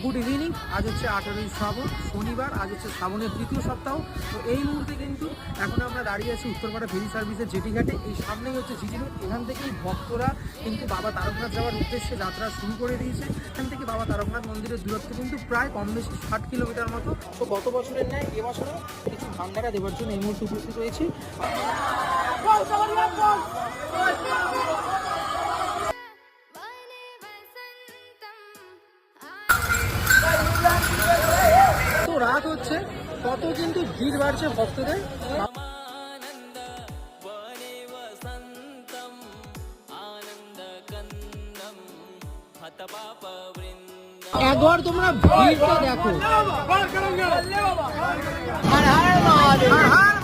Good evening. আজ হচ্ছে 18ই শ্রাবণ, শনিবার। আজ হচ্ছে শ্রাবণের তৃতীয় সপ্তাহ। তো এই মুহূর্তে কিন্তু এখন আমরা দাঁড়িয়ে আছি উত্তরপাড়া ফেরি সার্ভিসের জেটিঘাটে। এই সামনেই হচ্ছে জিটি রোড। এখান থেকেই ভক্তরা কিন্তু বাবা তারকনাথ যাওয়ার উদ্দেশ্যে যাত্রা শুরু করে দিয়েছে। এখান থেকে বাবা তারকনাথ মন্দিরের দূরত্ব কিন্তু প্রায় কম বেশি 60 কিলোমিটার মতো। তো গত বছরের ন্যায় এবছরও কিছু ভান্ডারা দেওয়ার জন্য এই মুহূর্তে উপস্থিত রয়েছি। তো রাত হচ্ছে কত কিন্তু ভিড় বাড়ছে ভক্তদের। একবার তোমরা ভিড়টা দেখো। হর হর মহাদেব।